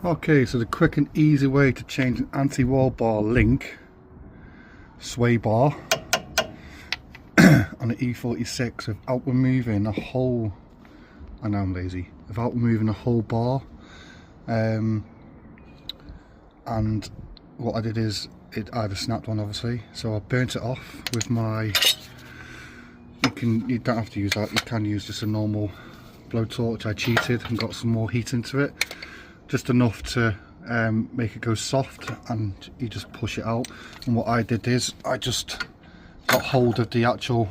Okay, so the quick and easy way to change an anti-roll bar link sway bar on an e46 without removing a whole, I know I'm lazy, without removing a whole bar. And what I did is, I had a snapped one obviously, so I burnt it off with my, you don't have to use that, you can use just a normal blowtorch. I cheated and got some more heat into it, just enough to make it go soft, and you just push it out. And what I did is I just got hold of the actual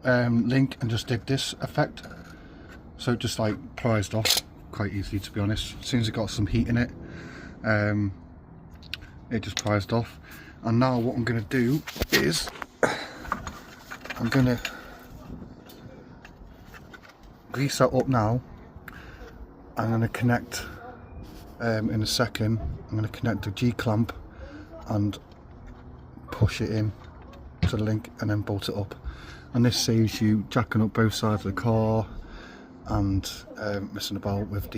link and just did this effect, so it just like prized off quite easily, to be honest. As soon as it got some heat in it, it just prized off. And now what I'm going to do is I'm going to grease that up now. I'm going to connect in a second. I'm going to connect the G-clamp and push it in to the link and then bolt it up. And this saves you jacking up both sides of the car and messing about with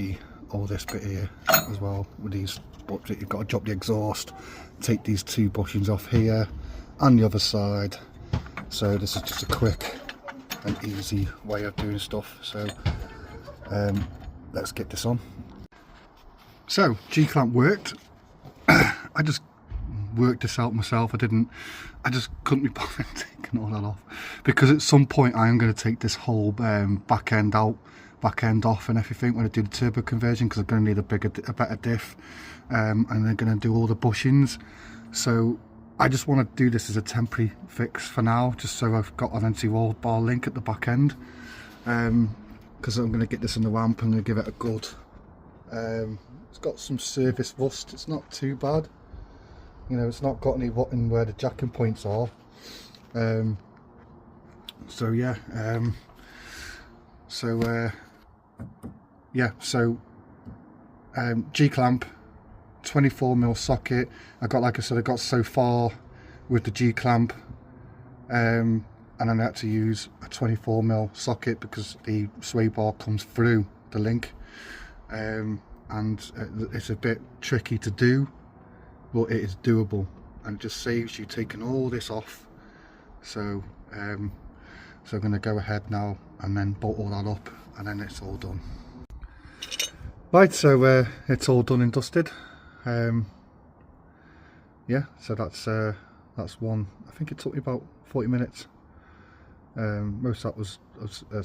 all this bit here as well with these. But you've got to drop the exhaust, take these two bushings off here and the other side. So this is just a quick and easy way of doing stuff. So let's get this on. So G-clamp worked. I just worked this out myself. I just couldn't be bothered taking all that off, because at some point I am going to take this whole back end off and everything when I do the turbo conversion, because I'm going to need a better diff, and they're going to do all the bushings. So I just want to do this as a temporary fix for now, just so I've got an anti-roll bar link at the back end, because I'm going to get this in the ramp and I'm going to give it a good, it's got some surface rust, it's not too bad, you know, it's not got any rotting where the jacking points are. So yeah, G-clamp, 24mm socket. Like I said, I got so far with the G-clamp, and then I had to use a 24mm socket because the sway bar comes through the link, and it's a bit tricky to do, but it is doable, and it just saves you taking all this off. So I'm going to go ahead now and then bolt all that up, and then it's all done. Right, so it's all done and dusted. Yeah, so that's one. I think it took me about 40 minutes. Most of that was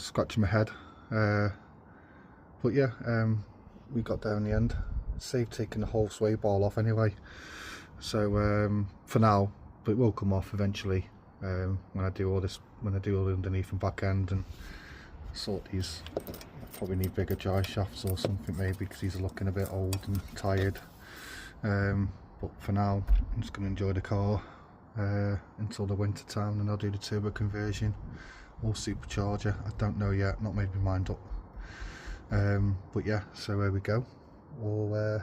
scratching my head, but yeah, we got there in the end. Saved taking the whole sway bar off anyway. So for now, but it will come off eventually when I do all this, when I do all the underneath and back end and sort these. Probably need bigger dry shafts or something maybe, because these are looking a bit old and tired. But for now, I'm just going to enjoy the car until the winter time, and I'll do the turbo conversion or supercharger. I don't know yet, not made my mind up. But yeah, so there we go. All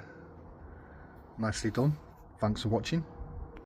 nicely done. Thanks for watching.